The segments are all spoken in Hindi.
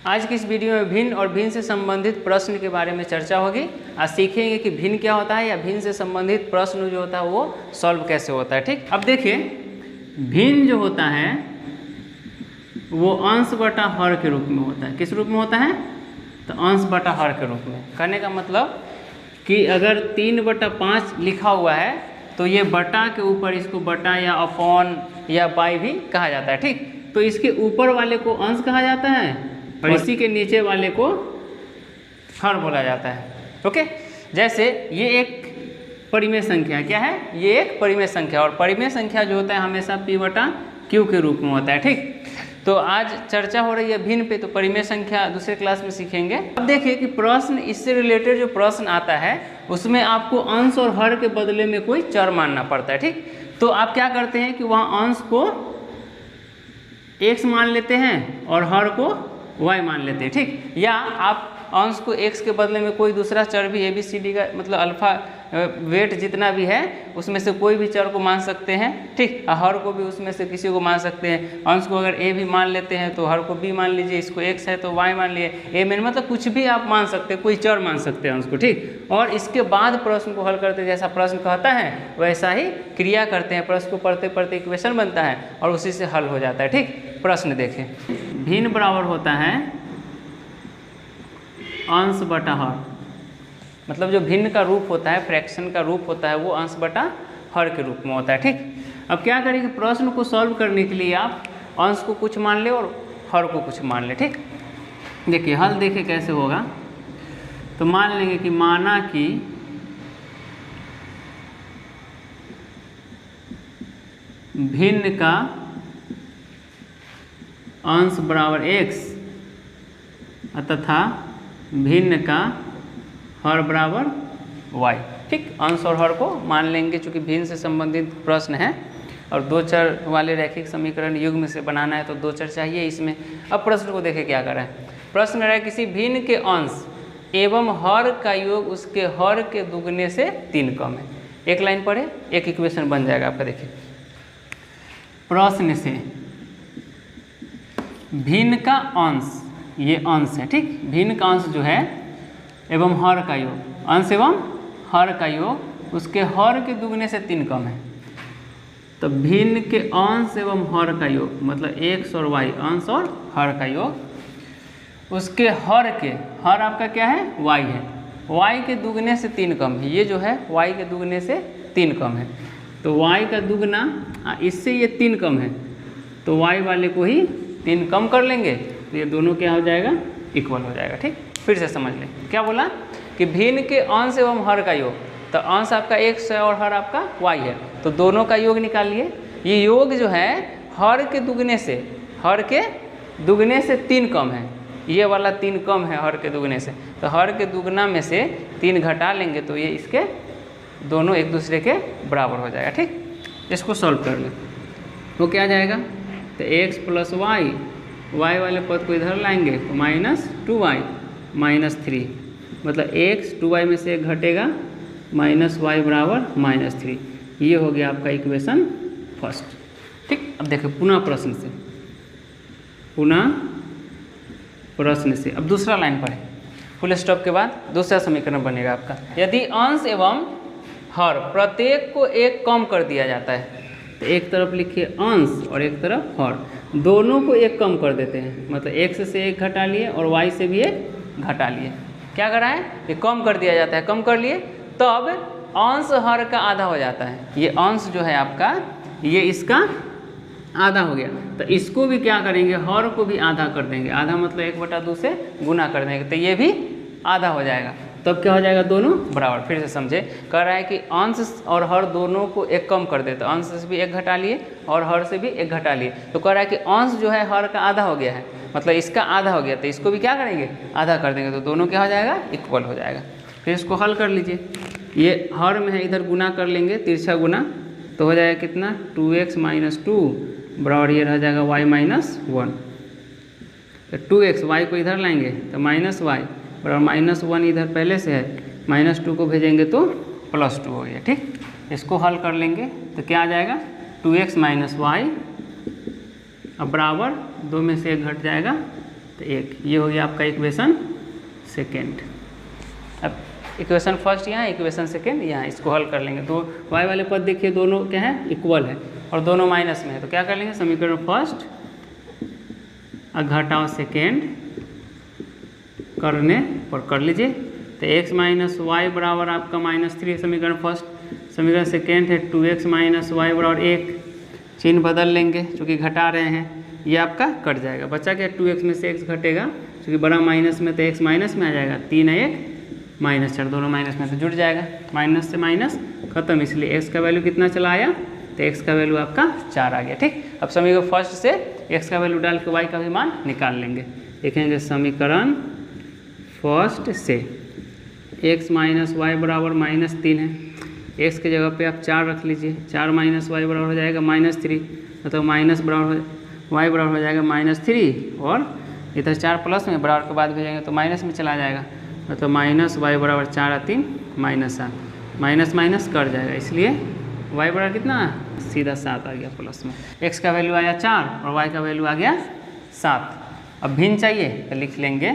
आज की इस वीडियो में भिन्न और भिन्न से संबंधित प्रश्न के बारे में चर्चा होगी। आज सीखेंगे कि भिन्न क्या होता है या भिन्न से संबंधित प्रश्न जो होता है वो सॉल्व कैसे होता है। ठीक, अब देखिए भिन्न जो होता है वो अंश बटा हर के रूप में होता है। किस रूप में होता है? तो अंश बटा हर के रूप में। कहने का मतलब कि अगर 3/5 लिखा हुआ है तो ये बटा के ऊपर इसको बटा या अपॉन या बाई भी कहा जाता है। ठीक, तो इसके ऊपर वाले को अंश कहा जाता है और इसी के नीचे वाले को हर बोला जाता है। ओके, जैसे ये एक परिमेय संख्या क्या है? ये एक परिमेय संख्या, और परिमेय संख्या जो होता है हमेशा P/Q के रूप में होता है। ठीक, तो आज चर्चा हो रही है भिन्न पे, तो परिमेय संख्या दूसरे क्लास में सीखेंगे। अब देखिए कि प्रश्न, इससे रिलेटेड जो प्रश्न आता है उसमें आपको अंश और हर के बदले में कोई चर मानना पड़ता है। ठीक, तो आप क्या करते हैं कि वहाँ अंश को x मान लेते हैं और हर को y मान लेते हैं। ठीक, या आप अंश को x के बदले में कोई दूसरा चर भी ABCD का मतलब अल्फा वेट जितना भी है उसमें से कोई भी चर को मान सकते हैं। ठीक, हर को भी उसमें से किसी को मान सकते हैं। अंश को अगर a भी मान लेते हैं तो हर को b मान लीजिए, इसको x है तो y मान लिए, a में मतलब कुछ भी आप मान सकते हैं, कोई चर मान सकते हैं अंश को। ठीक, और इसके बाद प्रश्न को हल करते, जैसा प्रश्न कहता है वैसा ही क्रिया करते हैं। प्रश्न को पढ़ते पढ़ते इक्वेशन बनता है और उसी से हल हो जाता है। ठीक, प्रश्न देखें, भिन्न बराबर होता है अंश बटा हर, मतलब जो भिन्न का रूप होता है, फ्रैक्शन का रूप होता है वो अंश बटा हर के रूप में होता है। ठीक, अब क्या करेंगे, प्रश्न को सॉल्व करने के लिए आप अंश को कुछ मान ले और हर को कुछ मान ले। ठीक, देखिए हल देखिए कैसे होगा। तो मान लेंगे कि माना कि भिन्न का अंश बराबर x तथा भिन्न का हर बराबर y। ठीक, अंश और हर को मान लेंगे चूँकि भिन्न से संबंधित प्रश्न है और दो चर वाले रैखिक समीकरण युग्म से बनाना है तो दो चर चाहिए इसमें। अब प्रश्न को देखें क्या कर रहा है। प्रश्न है किसी भिन्न के अंश एवं हर का योग उसके हर के दुगने से 3 कम है। एक लाइन पढ़े, एक इक्वेशन बन जाएगा आपका। देखिए प्रश्न से भिन्न का अंश, ये अंश है। ठीक, भिन्न का अंश जो है एवं हर का योग, अंश एवं हर का योग उसके हर के दुगने से 3 कम है। तो भिन्न के अंश एवं हर का योग मतलब x और y, अंश और हर का योग उसके हर के, हर आपका क्या है? y है, y के दुगने से 3 कम है। ये जो है y के दुगने से 3 कम है, तो y का दुगना इससे ये 3 कम है तो y वाले को ही 3 कम कर लेंगे तो ये दोनों क्या हो जाएगा? इक्वल हो जाएगा। ठीक, फिर से समझ लें क्या बोला कि भिन्न के अंश एवं हर का योग, तो अंश आपका x है और हर आपका y है, तो दोनों का योग निकालिए। ये योग जो है हर के दुगने से, हर के दुगने से 3 कम है, ये वाला 3 कम है हर के दुगने से, तो हर के दुगना में से 3 घटा लेंगे तो ये इसके दोनों एक दूसरे के बराबर हो जाएगा। ठीक, इसको सॉल्व कर लें तो क्या आ जाएगा? तो x प्लस y, y वाले पद को इधर लाएंगे तो -2y -3, मतलब x 2y में से एक घटेगा -y बराबर -3। ये हो गया आपका इक्वेशन फर्स्ट। ठीक, अब देखो पुनः प्रश्न से, पुनः प्रश्न से अब दूसरा लाइन पढ़े, फुल स्टॉप के बाद दूसरा समीकरण बनेगा आपका। यदि अंश एवं हर प्रत्येक को एक कम कर दिया जाता है, तो एक तरफ लिखिए अंश और एक तरफ हर, दोनों को एक कम कर देते हैं, मतलब x से एक घटा लिए और y से भी एक घटा लिए। क्या करा है? ये कम कर दिया जाता है, कम कर लिए तब अंश हर का आधा हो जाता है। ये अंश जो है आपका ये इसका आधा हो गया, तो इसको भी क्या करेंगे? हर को भी आधा कर देंगे। आधा मतलब 1/2 से गुना कर देंगे तो ये भी आधा हो जाएगा, तब क्या हो जाएगा? दोनों बराबर। फिर से समझे, कह रहा है कि अंश और हर दोनों को एक कम कर दे, तो अंश से भी एक घटा लिए और हर से भी एक घटा लिए, तो कह रहा है कि अंश जो है हर का आधा हो गया है, मतलब इसका आधा हो गया, तो इसको भी क्या करेंगे? आधा कर देंगे, तो दोनों क्या हो जाएगा? इक्वल हो जाएगा। फिर इसको हल कर लीजिए, ये हर में है इधर गुना कर लेंगे, तिरछा गुना, तो हो जाएगा कितना? 2x - 2 बराबर ये रह जाएगा y - 1। तो 2x, y को इधर लाएंगे तो -y बराबर -1 इधर पहले से है, -2 को भेजेंगे तो +2 हो गया। ठीक, इसको हल कर लेंगे तो क्या आ जाएगा? 2x - y अब बराबर 2 में से 1 घट जाएगा तो 1, ये हो गया आपका इक्वेशन सेकेंड। अब इक्वेशन फर्स्ट यहाँ, इक्वेशन सेकेंड यहाँ, इसको हल कर लेंगे। तो y वाले पद देखिए दोनों क्या है, इक्वल है और दोनों माइनस में है। तो क्या कर लेंगे, समीकरण फर्स्ट घटाओ सेकेंड करने पर कर लीजिए। तो x माइनस वाई बराबर आपका -3 समीकरण फर्स्ट। समीकरण सेकेंड है 2x माइनस वाई बराबर 1, चिन्ह बदल लेंगे चूँकि घटा रहे हैं, ये आपका कट जाएगा। बच्चा क्या 2x में से x घटेगा, क्योंकि बड़ा माइनस में तो x माइनस में आ जाएगा, 3 है 1 माइनस 4, दोनों माइनस में तो जुड़ जाएगा, माइनस से माइनस खत्म। इसलिए x का वैल्यू कितना चला आया, तो x का वैल्यू आपका 4 आ गया। ठीक, अब समीकरण फर्स्ट से x का वैल्यू डाल के y का भी मान निकाल लेंगे। देखेंगे समीकरण फर्स्ट से x माइनस वाई बराबर -3 है, x की जगह पे आप 4 रख लीजिए, 4 माइनस वाई बराबर हो जाएगा -3, मतलब माइनस बराबर वाई बराबर हो जाएगा -3 और इधर 4 प्लस में बराबर के बाद भेजेंगे तो माइनस में चला जाएगा, मतलब माइनस वाई बराबर 4 और 3 -7, माइनस माइनस कर जाएगा, इसलिए वाई बराबर कितना सीधा 7 आ गया प्लस में। x का वैल्यू आया 4 और y का वैल्यू आ गया 7। अब भिन्न चाहिए तो लिख लेंगे,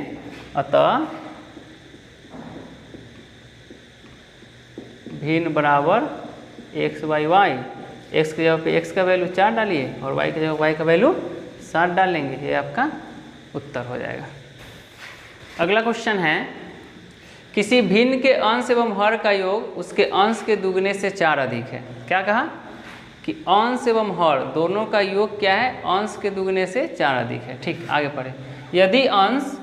अतः भिन्न बराबर x बाई वाई, x की जगह पे x का वैल्यू 4 डालिए और y की जगह y का वैल्यू 7 डाल लेंगे, ये आपका उत्तर हो जाएगा। अगला क्वेश्चन है, किसी भिन्न के अंश एवं हर का योग उसके अंश के दुगने से 4 अधिक है। क्या कहा कि अंश एवं हर दोनों का योग क्या है, अंश के दुगने से 4 अधिक है। ठीक, आगे पढ़े। यदि अंश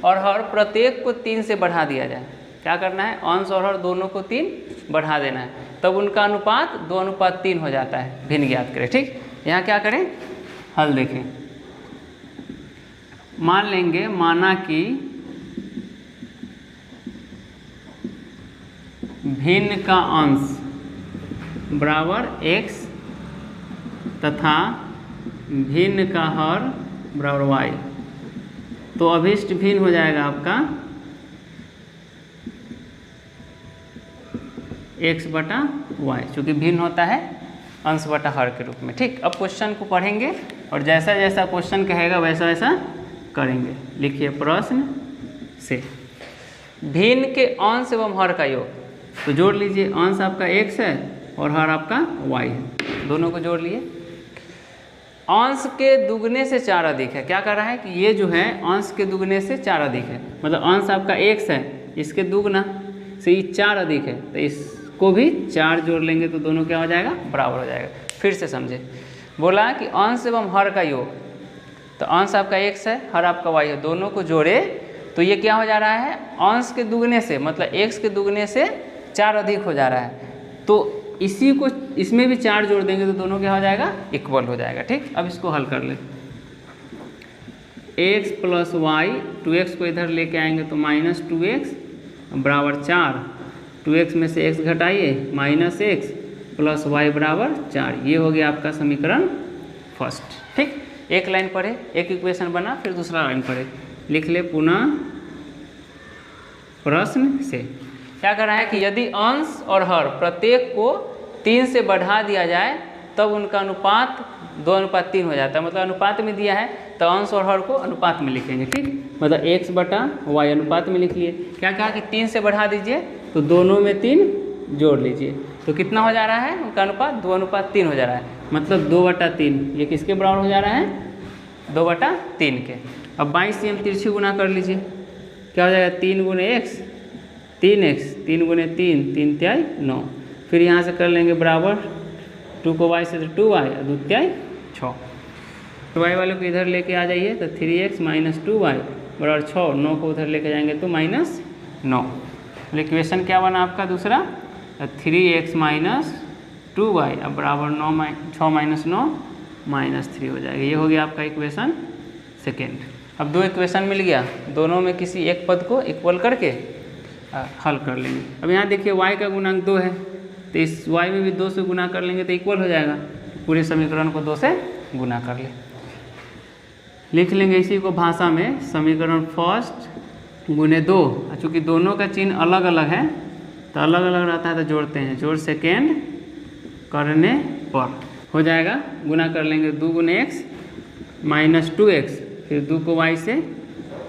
और हर प्रत्येक को 3 से बढ़ा दिया जाए, क्या करना है, अंश और हर दोनों को 3 बढ़ा देना है, तब उनका अनुपात 2:3 हो जाता है। भिन्न ज्ञात करें। ठीक, यहाँ क्या करें, हल देखें। मान लेंगे, माना कि भिन्न का अंश बराबर x तथा भिन्न का हर बराबर y, तो अभिष्ट भिन्न हो जाएगा आपका x बटा y, चूँकि भिन्न होता है अंश बटा हर के रूप में। ठीक, अब क्वेश्चन को पढ़ेंगे और जैसा जैसा क्वेश्चन कहेगा वैसा वैसा करेंगे। लिखिए प्रश्न से, भिन्न के अंश एवं हर का योग, तो जोड़ लीजिए, अंश आपका x है और हर आपका y है, दोनों को जोड़ लिए। अंश के दुगने से 4 अधिक है, क्या कर रहा है कि ये जो है अंश के दुगने से 4 अधिक है, मतलब अंश आपका x है, इसके दुगना से ये 4 अधिक है, तो इसको भी 4 जोड़ लेंगे तो दोनों क्या हो जाएगा, बराबर हो जाएगा। फिर से समझे, बोला कि अंश एवं हर का योग, तो अंश आपका x है, हर आपका y है, दोनों को जोड़े तो ये क्या हो जा रहा है, अंश के दुगने से, मतलब x के दुगने से 4 अधिक हो जा रहा है, तो इसी को इसमें भी 4 जोड़ देंगे तो दोनों क्या हो जाएगा, इक्वल हो जाएगा। ठीक, अब इसको हल कर ले। x प्लस वाई, 2x को इधर लेके आएंगे तो -2x बराबर 4, 2x में से x घटाइए -x प्लस y बराबर 4, ये हो गया आपका समीकरण फर्स्ट। ठीक, एक लाइन पढ़े, एक इक्वेशन बना, फिर दूसरा लाइन पढ़े, लिख ले पुनः प्रश्न से। क्या कर रहा है कि यदि अंश और हर प्रत्येक को 3 से बढ़ा दिया जाए तब उनका अनुपात 2:3 हो जाता है, मतलब अनुपात में दिया है तो अंश और हर को अनुपात में लिखेंगे। ठीक, मतलब x बटा y अनुपात में लिख लिए। क्या कहा कि 3 से बढ़ा दीजिए तो दोनों में 3 जोड़ लीजिए, तो कितना हो जा रहा है, उनका अनुपात 2:3 हो जा रहा है, मतलब 2/3, ये किसके बराबर हो जा रहा है, 2/3 के। अब 22 से हम तिरछी गुना कर लीजिए, क्या हो जाएगा, 3 गुने x 3x, 3 गुने 3 3 तिहाई 9, फिर यहाँ से कर लेंगे बराबर 2 को y से तो 2y और 2 तिहाई 6, तो y वाले को इधर लेके आ जाइए तो 3x माइनस 2y बराबर 6, 9 को उधर लेके जाएंगे तो -9। इक्वेशन क्या बना आपका दूसरा, 3x माइनस 2y अब बराबर 6 माइनस 9 -3 हो जाएगा, ये हो गया आपका इक्वेशन सेकेंड। अब 2 इक्वेशन मिल गया, दोनों में किसी एक पद को इक्वल करके हल कर लेंगे। अब यहाँ देखिए y का गुणांक 2 है, तो इस y में भी 2 से गुना कर लेंगे तो इक्वल हो जाएगा, पूरे समीकरण को 2 से गुना कर ले। लिख लेंगे इसी को भाषा में, समीकरण फर्स्ट गुने 2, चूँकि दोनों का चिन्ह अलग अलग है तो अलग अलग रहता है तो जोड़ते हैं, जोड़ सेकेंड करने पर हो जाएगा, गुना कर लेंगे 2 गुने x -2x, फिर 2 को y से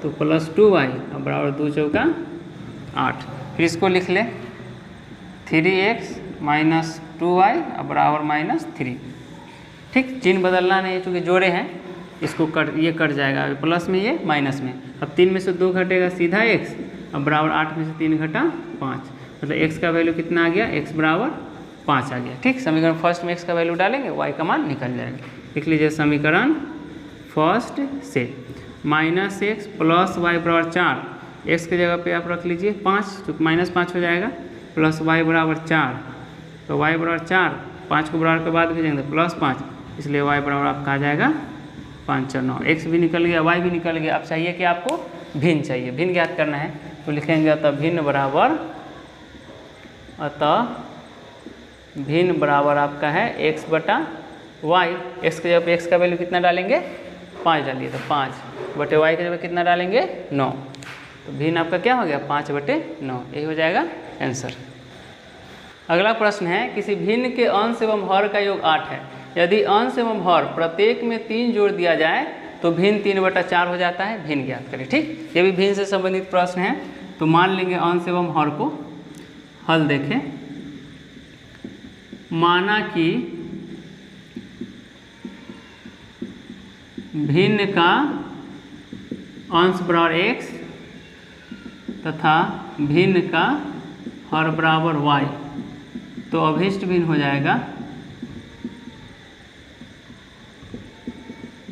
तो प्लस 2y और बराबर 2 चौका 8। फिर इसको लिख ले 3x माइनस 2y और बराबर -3। ठीक, चिन्ह बदलना नहीं है चूँकि जोड़े हैं, इसको ये कट जाएगा प्लस में ये माइनस में। अब 3 में से 2 घटेगा सीधा x और बराबर 8 में से 3 घटा 5, मतलब x का वैल्यू कितना आ गया, x बराबर 5 आ गया। ठीक, समीकरण फर्स्ट में x का वैल्यू डालेंगे, y का मान निकल जाएगा। लिख लीजिए समीकरण फर्स्ट से -x प्लस y बराबर 4, x की जगह पे आप रख लीजिए 5, तो -5 हो जाएगा, प्लस y बराबर 4, तो y बराबर 4, 5 को बराबर के बाद भेजेंगे तो +5, इसलिए y बराबर आपका आ जाएगा 5 और 9। x भी निकल गया, y भी निकल गया। अब चाहिए कि आपको भिन्न चाहिए, भिन्न ज्ञात करना है, तो लिखेंगे अतः भिन्न बराबर आपका है x बटा y। x की जगह पे x का वैल्यू कितना डालेंगे, 5 डालिए, तो 5 बटे y की जगह कितना डालेंगे, 9, तो भिन्न आपका क्या हो गया, 5 बटे 9। यही हो जाएगा आंसर। अगला प्रश्न है, किसी भिन्न के अंश एवं हर का योग 8 है। यदि अंश एवं हर प्रत्येक में 3 जोड़ दिया जाए तो भिन्न 3/4 हो जाता है। भिन्न ज्ञात करें। ठीक, ये भी भिन्न से संबंधित प्रश्न है, तो मान लेंगे अंश एवं हर को। हल देखें, माना कि भिन्न का अंश बराबर x तथा भिन्न का हर बराबर y, तो अभिष्ट भिन्न हो जाएगा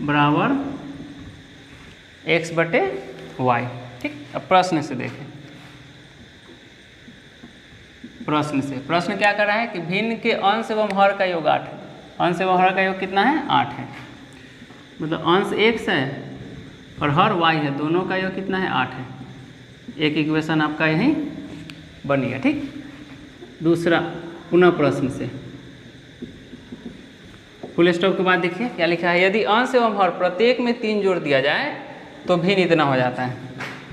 बराबर x बटे y। ठीक, अब प्रश्न से देखें, प्रश्न क्या कर रहा है कि भिन्न के अंश एवं हर का योग 8 है। अंश एवं हर का योग कितना है, 8 है, मतलब अंश x है और हर y है, दोनों का योग कितना है, 8 है। एक इक्वेशन आपका यहीं बन गया। ठीक, दूसरा पुनः प्रश्न से फुल स्टॉप के बाद देखिए क्या लिखा है, यदि अंश एवं हर प्रत्येक में 3 जोड़ दिया जाए तो भिन्न इतना हो जाता है।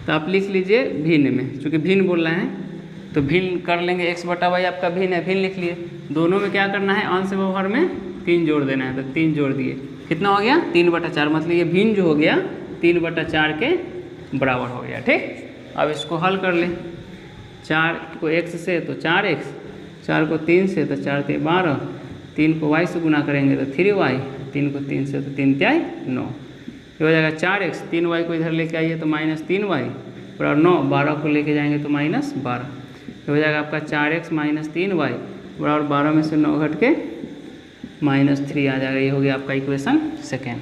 तो आप लिख लीजिए भिन्न में, चूँकि भिन्न बोल रहे हैं तो भिन्न कर लेंगे, x बटा y आपका भिन्न है, भिन्न लिख लिए। दोनों में क्या करना है, अंश एवं हर में 3 जोड़ देना है, तो 3 जोड़ दिए, कितना हो गया, 3/4, मतलब ये भिन्न जो हो गया 3/4 के बराबर हो गया। ठीक, अब इसको हल कर लें, 4 को x से तो 4x, 4 को 3 से तो 4 × 12, 3 को y से गुना करेंगे तो 3y, 3 को 3 से तो 3 × 9, ये हो जाएगा 4x। 3y को इधर लेके आइए तो -3y बराबर 9, 12 को लेके जाएंगे तो -12, ये हो जाएगा आपका 4x - 3y बराबर 12 में से 9 घट के -3 आ जाएगा। ये हो गया आपका इक्वेशन सेकेंड।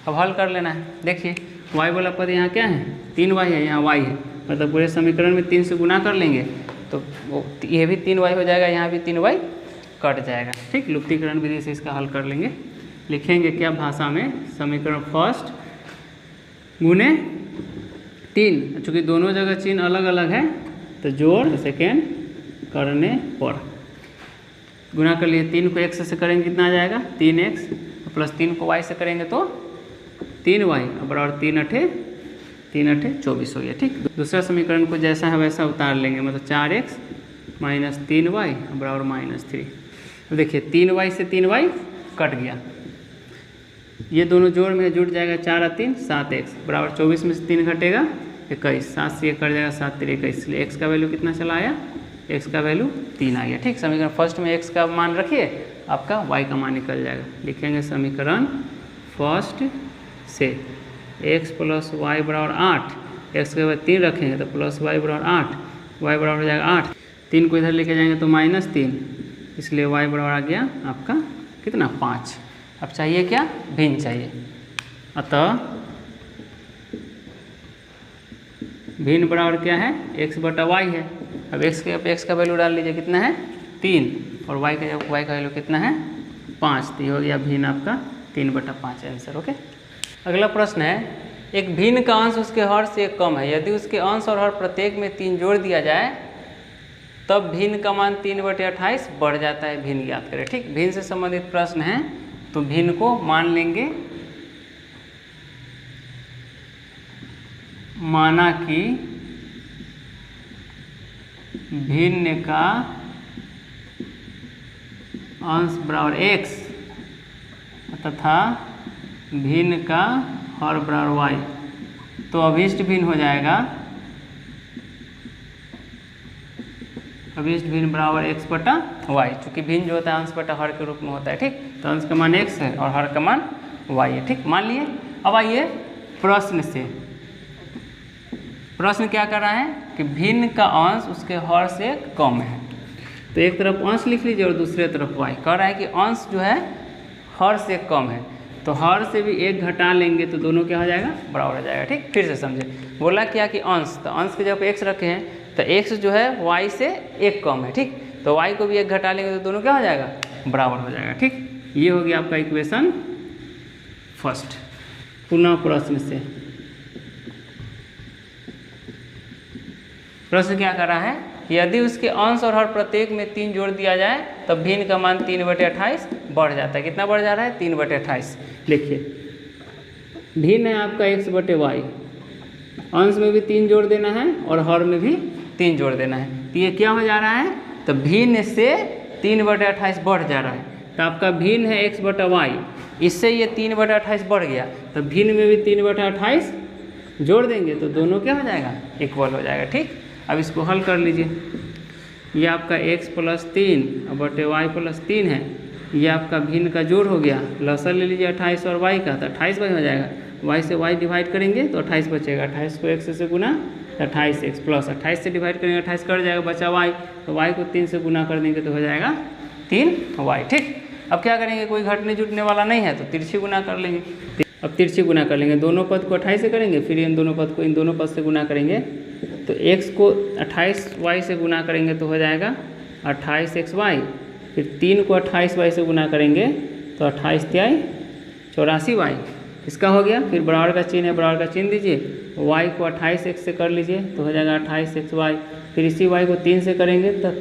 अब हल कर लेना है। देखिए y वाला पद यहाँ क्या है, 3y है, यहाँ y है, मतलब पूरे समीकरण में 3 से गुना कर लेंगे तो वो ये भी 3y हो जाएगा, यहाँ भी 3y कट जाएगा। ठीक, लुप्तीकरण विधि से इसका हल कर लेंगे। लिखेंगे क्या भाषा में, समीकरण फर्स्ट गुने 3, चूँकि दोनों जगह चिन्ह अलग अलग है तो जोड़ सेकेंड करने पर गुना कर लिए। 3 को x से करेंगे कितना आ जाएगा, 3x, प्लस 3 को y से करेंगे तो 3y बराबर 3 × 8 = 24 हो गया। ठीक, दूसरा समीकरण को जैसा है वैसा उतार लेंगे, मतलब 4x - 3y बराबर -3। तो देखिए 3y से 3y कट गया, ये दोनों जोड़ में जुड़ जाएगा, 4 और 3 7x बराबर 24 में से 3 घटेगा 21, 7 से 1 कट जाएगा, 7 × 3 = 21, इसलिए x का वैल्यू कितना चला आया, x का वैल्यू 3 आ गया। ठीक, समीकरण फर्स्ट में x का मान रखिए, आपका y का मान निकल जाएगा। लिखेंगे समीकरण फर्स्ट से x + y बराबर 8, x के बाद 3 रखेंगे तो प्लस y बराबर 8, y बराबर हो जाएगा 8, 3 को इधर लेके जाएंगे तो -3, इसलिए y बराबर आ गया आपका कितना, 5। अब चाहिए क्या, भिन्न चाहिए, अतः भिन्न बराबर क्या है, x बटा y है। अब x का वैल्यू डाल लीजिए, कितना है 3, और y का वैल्यू कितना है 5, तो ये हो गया भिन्न आपका 3/5 आंसर। ओके, अगला प्रश्न है, एक भिन्न का अंश उसके हर से कम है। यदि उसके अंश और हर प्रत्येक में 3 जोड़ दिया जाए तब भिन्न का मान 3/28 बढ़ जाता है। भिन्न ज्ञात करें। ठीक, भिन्न से संबंधित प्रश्न है, तो भिन्न को मान लेंगे, माना कि भिन्न का अंश बराबर x तथा भिन्न का हर बराबर y, तो अभिष्ट भिन्न हो जाएगा, अभिष्ट भिन्न बराबर x बटा वाई, चूँकि भिन्न जो होता है अंश बटा हर के रूप में होता है, ठीक। तो अंश का मान x है और हर का मान y है, ठीक, मान लिए। अब आइए प्रश्न से, प्रश्न क्या कर रहा है कि भिन्न का अंश उसके हर से कम है, तो एक तरफ अंश लिख लीजिए और दूसरे तरफ y। कह रहा है कि अंश जो है हर से कम है, तो हर से भी एक घटा लेंगे तो दोनों क्या हो जाएगा, बराबर हो जाएगा, ठीक। फिर से समझे, बोला क्या कि अंश, तो अंश के जब x रखे हैं तो x जो है y से एक कम है, ठीक। तो y को भी एक घटा लेंगे तो दोनों क्या हो जाएगा, बराबर हो जाएगा, ठीक। ये हो गया आपका इक्वेशन फर्स्ट। पुनः प्रश्न से, प्रश्न क्या कर रहा है, यदि उसके अंश और हर प्रत्येक में 3 जोड़ दिया जाए तब भिन्न का मान 3/28 बढ़ जाता है। कितना बढ़ जा रहा है, 3/28। लिखिए, भिन्न है आपका x/y, अंश में भी 3 जोड़ देना है और हर में भी 3 जोड़ देना है, तो ये क्या हो जा रहा है, तो भिन्न से 3/28 बढ़ जा रहा है। तो आपका भिन्न है x/y, इससे ये 3/28 बढ़ गया, तो भिन्न में भी 3/28 जोड़ देंगे तो दोनों क्या हो जाएगा, इक्वल हो जाएगा, ठीक। अब इसको हल कर लीजिए, ये आपका x + 3 बटे y + 3 है, ये आपका भिन्न का जोड़ हो गया, लसर ले लीजिए 28 और y का, तो 28y हो जाएगा, y से y डिवाइड करेंगे तो 28 बचेगा, 28 को x से गुना 28x प्लस 28 से डिवाइड करेंगे 28 कट जाएगा, बचा y, तो y को 3 से गुना कर देंगे तो हो जाएगा 3y, ठीक। अब क्या करेंगे, कोई घटने जुटने वाला नहीं है तो तिरछी गुना कर लेंगे। अब तिरछी गुना कर लेंगे, दोनों पद को 28 से करेंगे, फिर इन दोनों पद को इन दोनों पद से गुना करेंगे, तो x को 28y से गुना करेंगे तो हो जाएगा 28xy, फिर 3 को 28y से गुना करेंगे तो 28 तिहाई 84y, इसका हो गया। फिर बराबर का चिन्ह है, बराबर का चिन्ह दीजिए, y को 28x से कर लीजिए तो हो जाएगा 28xy, फिर इसी y को 3 से करेंगे तो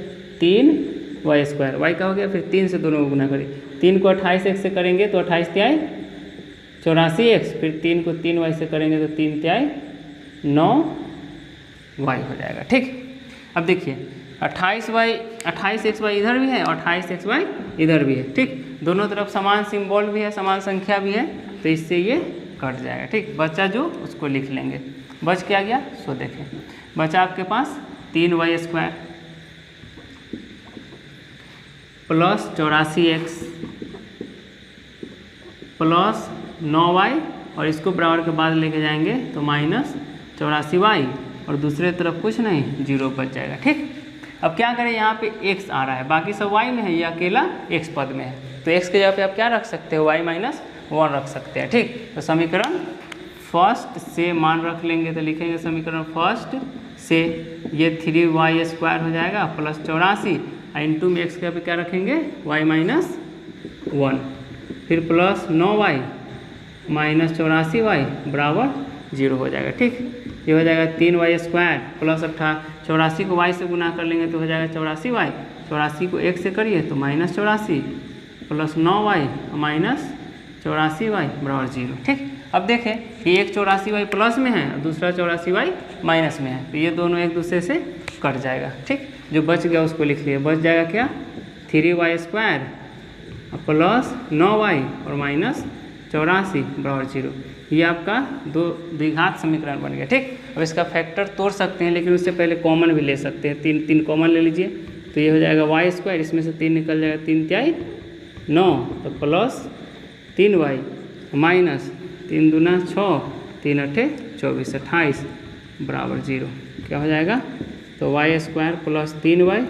3y², y का हो गया, फिर 3 से दोनों को गुना करिए, 3 को 28x से करेंगे तो 28 तिहाई 84x, फिर 3 को 3y से करेंगे तो 3 तिहाई 9y हो जाएगा, ठीक। अब देखिए 28xy इधर भी है और 28xy इधर भी है, ठीक। दोनों तरफ समान सिंबल भी है, समान संख्या भी है, तो इससे ये कट जाएगा, ठीक। बचा जो उसको लिख लेंगे, बच क्या गया, सो देखें, बचा आपके पास 3y² plus 84x plus 9y, और इसको बराबर के बाद लेके जाएंगे तो माइनस 84y, और दूसरे तरफ कुछ नहीं, 0 बच जाएगा, ठीक। अब क्या करें, यहाँ पे x आ रहा है, बाकी सब y में है, ये अकेला x पद में है, तो x के जगह पे आप क्या रख सकते हो, y - 1 रख सकते हैं, ठीक। तो समीकरण फर्स्ट से मान रख लेंगे तो लिखेंगे समीकरण फर्स्ट से ये 3y² हो जाएगा प्लस 84, इंटू में x के पे क्या रखेंगे, y - 1, फिर प्लस 9y माइनस 84y बराबर 0 हो जाएगा, ठीक। ये हो जाएगा 3y² प्लस 84 को y से गुना कर लेंगे तो हो जाएगा 84y, 84 को 1 से करिए तो minus 84 plus 9y minus 84y बराबर 0, ठीक। अब देखें कि एक 84y प्लस में है और दूसरा 84y माइनस में है, तो ये दोनों एक दूसरे से कट जाएगा, ठीक। जो बच गया उसको लिख लिए, बच जाएगा क्या, 3y² प्लस 9y और माइनस 84 बराबर 0। ये आपका द्विघात समीकरण बन गया, ठीक। अब इसका फैक्टर तोड़ सकते हैं, लेकिन उससे पहले कॉमन भी ले सकते हैं, 3 कॉमन ले लीजिए, तो ये हो जाएगा y², इसमें से 3 निकल जाएगा, 3 तिहाई 9, तो प्लस 3y माइनस 3 दूना 6, 3 अठे 24, 28 बराबर 0, क्या हो जाएगा, तो y² प्लस 3y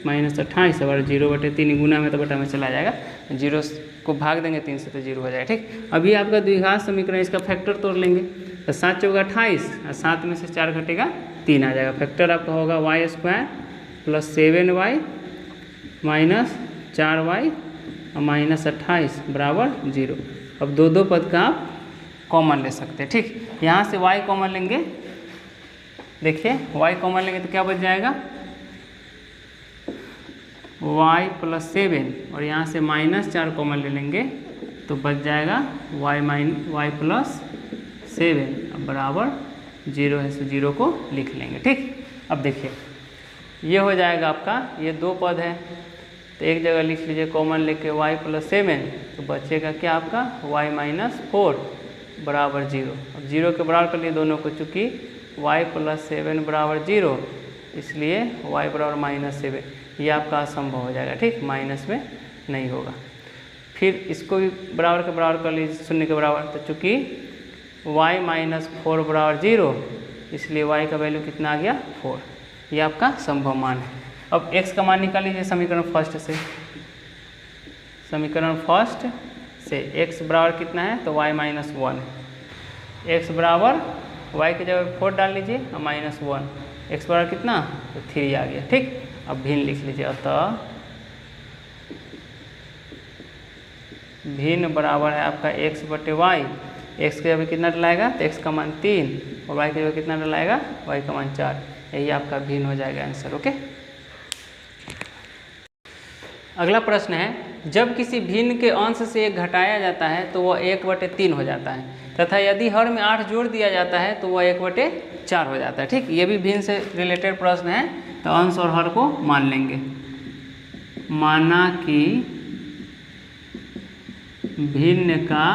माइनस 28 बराबर 0/3, गुना में तो बटा में चला जाएगा, 0 को भाग देंगे 3 से तो 0 हो जाएगा, ठीक। अभी आपका द्विघात समीकरण, इसका फैक्टर तोड़ लेंगे, तो 7 × 28 और 7 में से 4 घटेगा 3 आ जाएगा, फैक्टर आपका होगा y² plus 7y minus 4y और माइनस 28 बराबर 0। अब दो पद का आप कॉमन ले सकते हैं, ठीक। यहाँ से y कॉमन लेंगे, देखिए y कॉमन लेंगे तो क्या बच जाएगा, y प्लस 7, और यहाँ से -4 कॉमन ले लेंगे तो बच जाएगा y प्लस 7 बराबर 0 है, तो 0 को लिख लेंगे, ठीक। अब देखिए ये हो जाएगा आपका, ये 2 पद है तो एक जगह लिख लीजिए कॉमन लेके y प्लस 7, तो बचेगा क्या आपका y - 4 बराबर 0। अब 0 के बराबर कर लिए दोनों को, चूँकि y + 7 बराबर 0, इसलिए y बराबर -7। ये आपका असंभव हो जाएगा, ठीक, माइनस में नहीं होगा। फिर इसको भी बराबर के बराबर कर लीजिए, 0 के बराबर, तो चूँकि y - 4 बराबर 0, इसलिए y का वैल्यू कितना आ गया 4। ये आपका संभव मान है। अब x का मान निकाल लीजिए समीकरण फर्स्ट से। समीकरण फर्स्ट से x बराबर कितना है, तो y - 1 है। x बराबर y की जगह 4 डाल लीजिए और -1, x बराबर कितना, तो 3 आ गया, ठीक। अब भिन्न लिख लीजिए, अतः भिन्न बराबर है आपका x/y। x की जगह कितना डलाएगा, तो x का मान 3 और y की जगह कितना डलाएगा, y का मान 4। यही आपका भिन्न हो जाएगा आंसर, ओके। अगला प्रश्न है, जब किसी भिन्न के अंश से 1 घटाया जाता है तो वह 1/3 हो जाता है, तथा यदि हर में 8 जोड़ दिया जाता है तो वह 1/4 हो जाता है, ठीक। ये भी भिन्न से रिलेटेड प्रश्न है, तो अंश और हर को मान लेंगे। माना कि भिन्न का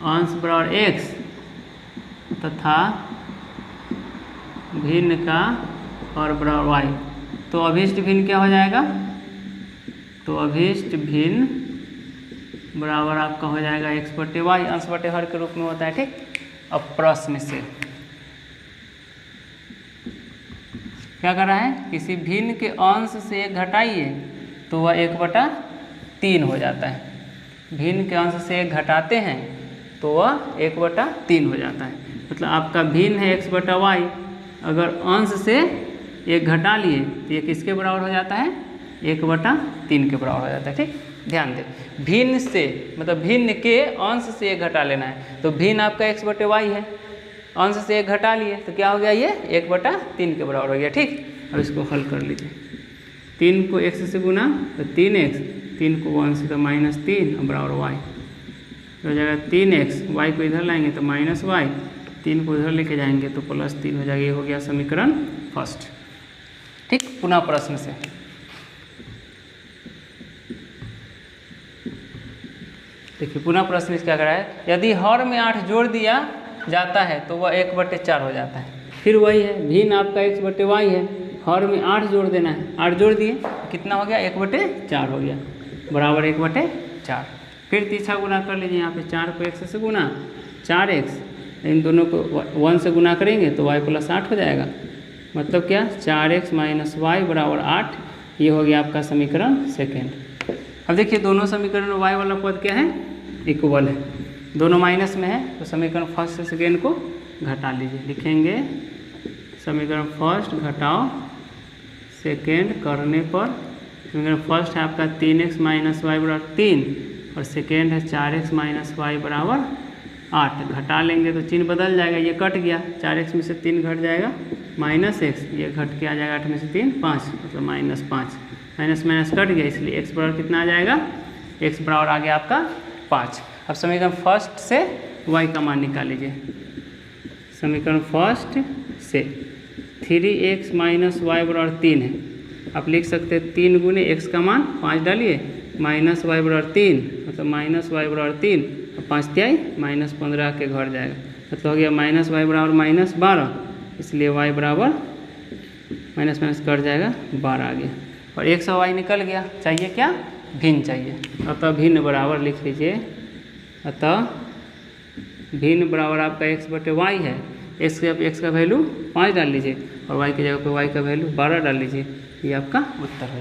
अंश बराबर x तथा भिन्न का हर बराबर y, तो अभिष्ट भिन्न क्या हो जाएगा, तो अभिष्ट भिन्न बराबर आपका हो जाएगा x/y, अंश बटे हर के रूप में होता है, ठीक। अब प्रश्न से क्या कर रहा है, किसी भिन्न के अंश से 1 घटाइए तो वह 1/3 हो जाता है। भिन्न के अंश से 1 घटाते हैं तो वह 1/3 हो जाता है। मतलब आपका भिन्न है x/y, अगर अंश से 1 घटा लिए तो ये किसके बराबर हो जाता है, 1/3 के बराबर हो जाता है, ठीक। ध्यान दें, भिन्न से मतलब भिन्न के अंश से 1 घटा लेना है, तो भिन्न आपका x/y है, अंश से 1 घटा लिए तो क्या हो गया, ये 1/3 के बराबर हो गया, ठीक। अब इसको हल कर लीजिए। 3 को x से गुना तो 3x, 3 को 1 से तो -3 बराबर y हो जाएगा 3x, y को इधर लाएंगे तो -y, 3 को इधर लेके जाएंगे तो +3 हो जाएगा। ये हो गया समीकरण फर्स्ट, ठीक। पुनः प्रश्न से देखिए, पुनः प्रश्न क्या कर रहा है, यदि हर में 8 जोड़ दिया जाता है तो वह 1/4 हो जाता है। फिर वही है, भिन्न आपका x/y है, हर में 8 जोड़ देना है, 8 जोड़ दिए कितना हो गया, 1/4 हो गया, बराबर 1/4। फिर तीसरा गुना कर लीजिए, यहाँ पे 4 को x से गुना 4x, इन दोनों को 1 से गुना करेंगे तो y + 8 हो जाएगा। मतलब क्या, 4x - y बराबर 8। ये हो गया आपका समीकरण सेकेंड। अब देखिए दोनों समीकरण में y वाला पद क्या है, इक्वल है, दोनों माइनस में है, तो समीकरण फर्स्ट से सेकेंड को घटा लीजिए। लिखेंगे समीकरण फर्स्ट घटाओ सेकेंड करने पर, समीकरण फर्स्ट है आपका 3x - y बराबर 3 और सेकेंड है 4x - y बराबर 8। घटा लेंगे तो चिन्ह बदल जाएगा, ये कट गया, 4x में से 3 घट जाएगा -x, ये घट के आ जाएगा 8 में से 3 5, मतलब -5, माइनस माइनस कट गया, इसलिए x बराबर कितना आ जाएगा, x बराबर आ गया आपका 5। अब समीकरण फर्स्ट से y का मान निकाल लीजिए। समीकरण फर्स्ट से 3x - y बराबर 3 है, आप लिख सकते हैं 3 गुने x का मान 5 डालिए -y बराबर 3, मतलब -y बराबर 3 और 5 तिहाई -15 के घर जाएगा, मतलब हो गया -y बराबर -12, इसलिए y बराबर माइनस माइनस कट जाएगा 12 आ गया और 1 से y निकल गया। चाहिए क्या, भिन्न चाहिए, अतः भिन्न बराबर लिख लीजिए। अतः भिन्न बराबर आपका x/y है, x का वैल्यू 5 डाल लीजिए और y की जगह पे y का वैल्यू 12 डाल लीजिए, ये आपका उत्तर है।